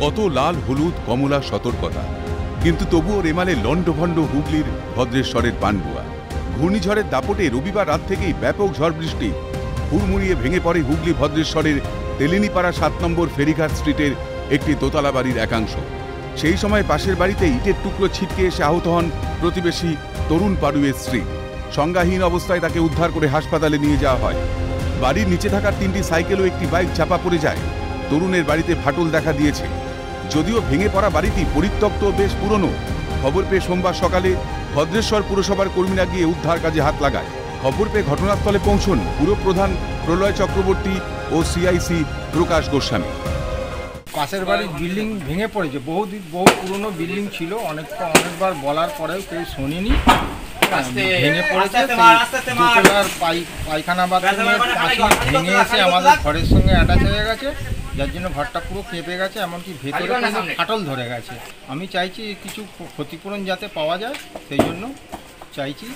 কত লাল হলুদ কমলা সতর্কতা, কিন্তু তবুও রেমালে লণ্ডভণ্ড হুগলির ভদ্রেশ্বরের পান্ডুয়া। ঘূর্ণিঝড়ের দাপটে রবিবার রাত থেকেই ব্যাপক ঝড় বৃষ্টি। হুড়মুড়িয়ে ভেঙে পড়ে হুগলি ভদ্রেশ্বরের তেলিনীপাড়া 7 নম্বর ফেরিঘাট স্ট্রিটের একটি দোতলা বাড়ির একাংশ। সেই সময় পাশের বাড়িতে ইটের টুকরো ছিটকে এসে আহত হন প্রতিবেশী তরুণ পাড়ুয়ের স্ত্রী। সংজ্ঞাহীন অবস্থায় তাকে উদ্ধার করে হাসপাতালে নিয়ে যাওয়া হয়। বাড়ির নিচে থাকা 3টি সাইকেল ও একটি বাইক চাপা পড়ে যায়। তরুণের বাড়িতে ফাটল দেখা দিয়েছে। যদিও ভেঙে পড়া বাড়িটি পরিত্যক্ত বেশ পুরনো। খবর পেয়ে সোমবার সকালে ভদ্রেশ্বর পুরসভার কর্মীরা গিয়ে উদ্ধার কাজে হাত লাগায়। খবর পেয়ে ঘটনাস্থলে পৌঁছন পুরপ্রধান প্রলয় চক্রবর্তী ও সিআইসি প্রকাশ গোস্বামী। পাশের বাড়ির বিল্ডিং ভেঙে পড়েছে। বহু পুরনো বিল্ডিং ছিল, অনেকবার বলার পরেও কেউ শোনেনি। ভেঙে পড়েছে। দোতলার পায়খানা বাথরুমের পাঁচিল ভেঙে এসে আমাদের ঘরের সঙ্গে অ্যাটাচ হয়ে গেছে, যার জন্য ঘরটা পুরো কেঁপে গেছে, এমনকি ভেতরে ফাটল ধরে গেছে। আমি চাইছি কিছু ক্ষতিপূরণ যাতে পাওয়া যায়, সেই জন্য চাইছি।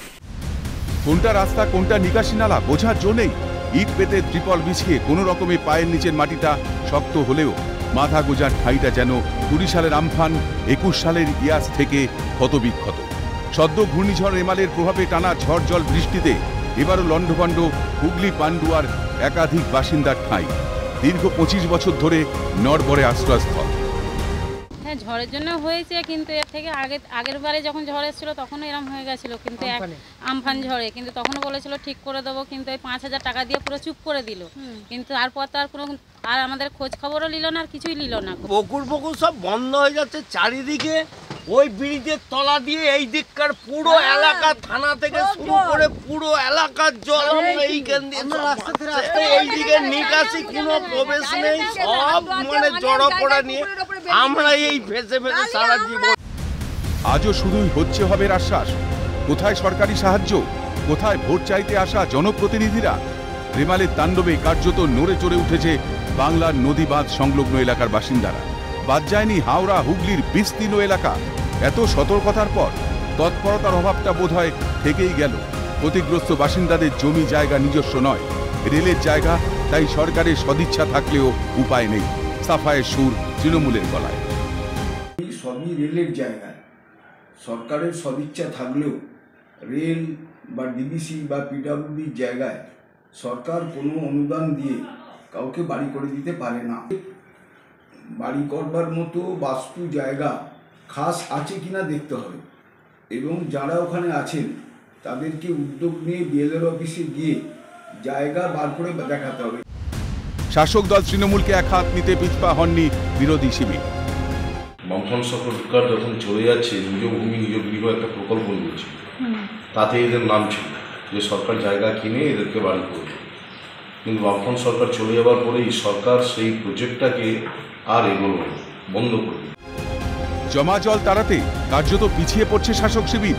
কোনটা রাস্তা কোনটা নিকাশি নালা বোঝার জো নেই। ইট পেতে ত্রিপল বিছিয়ে কোনো রকমে পায়ের নিচের মাটিটা শক্ত হলেও মাথা গোজার ঠাইটা যেন 20 সালের আমফান 21 সালের ইয়াস থেকে ক্ষতবিক্ষত। সদ্য ঘূর্ণিঝড় রেমালের প্রভাবে টানা ঝড় জল বৃষ্টিতে এবারও লণ্ডভণ্ড হুগলি পান্ডুয়ার একাধিক বাসিন্দার ঠাঁই। দীর্ঘ 25 বছর ধরে নড়বড়ে আশ্রয়স্থল। হ্যাঁ, ঝড়ের জন্য হয়েছে, কিন্তু এর থেকে আগের বারে যখন ঝড় এসেছিল তখনও এরকম হয়ে গেছিল, কিন্তু আমফান ঝড়ে। কিন্তু তখনও বলেছিল ঠিক করে দেবো, কিন্তু এই 5000 টাকা দিয়ে পুরো চুপ করে দিল। কিন্তু তারপর তো আর কোনো আমাদের খোঁজ খবরও নিল না, আর কিছুই নিল না। পুকুর সব বন্ধ হয়ে যাচ্ছে চারিদিকে। ওই ব্রিজের তলা দিয়ে এই দিককার পুরো এলাকা, থানা থেকে শুরু করে পুরো এলাকার জল এইখান দিয়ে এইদিকে নিকাশি কোনো প্রবেশ নেই, সব মানে জড়ো করা নিয়ে আমরা এই ভেসে ভেসে সারা জীবন। আজও শুধুই হচ্ছে হবে আশ্বাস। কোথায় সরকারি সাহায্য, কোথায় ভোট চাইতে আসা জনপ্রতিনিধিরা? রেমালের তাণ্ডবে কার্যত নড়ে চড়ে উঠেছে বাংলার নদী বাঁধ সংলগ্ন এলাকার বাসিন্দারা। বাদ যায়নি হাওড়া হুগলির বিস্তীর্ণ এলাকা। এত সতর্কতার পর তৎপরতার অভাবটা বোধহয় থেকেই গেল। ক্ষতিগ্রস্ত বাসিন্দাদের জমি জায়গা নিজস্ব নয়, রেলের জায়গা, তাই সরকারের সদিচ্ছা থাকলেও উপায় নেই। সাফায়ের সুর তৃণমূলের গলায়। সবই রেলের জায়গায়, সরকারের সদিচ্ছা থাকলেও রেল বা ডিবিসি বা পিডব্লিউডির জায়গায় সরকার কোনো অনুদান দিয়ে কাউকে বাড়ি করে দিতে পারে না। বাড়ি করবার মতো বাস্তু জায়গা খাস আছে কিনা দেখতে হবে, এবং যারা ওখানে আছেন তাদেরকে উদ্যোগ নিয়ে বিএলআর অফিসে গিয়ে জায়গা বার করে দেখাতে হবে। শাসক দল তৃণমূলকে এক হাত নিতে পিছপা হননি বিরোধী শিবির। বামফ্রন্ট সরকার যখন চলে যাচ্ছে, নিজ ভূমি নিজ গৃহ একটা প্রকল্প নিয়েছে, তাতে এদের নাম ছিল যে সরকার জায়গা কিনে এদেরকে বাড়ি করবে। কিন্তু বামফ্রন্ট সরকার চলে যাওয়ার পরেই সরকার সেই প্রজেক্টটাকে আর এগোলো বন্ধ করে। জমা জল তাড়াতে কার্যত পিছিয়ে পড়ছে শাসক শিবির।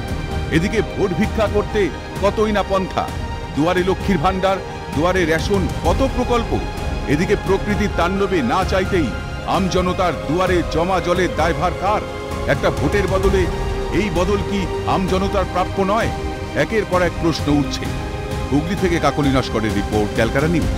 এদিকে ভোট ভিক্ষা করতে কতই না পন্থা। দুয়ারে লক্ষ্মীর ভাণ্ডার, দুয়ারে রেশন, কত প্রকল্প। এদিকে প্রকৃতির তাণ্ডবে না চাইতেই আমজনতার দুয়ারে জমা জলের দায়ভার কার? একটা ভোটের বদলে এই বদল কি আমজনতার প্রাপ্য নয়? একের পর এক প্রশ্ন উঠছে। হুগলি থেকে কাকলি নস্করের রিপোর্ট, ক্যালকাটা নিউজ।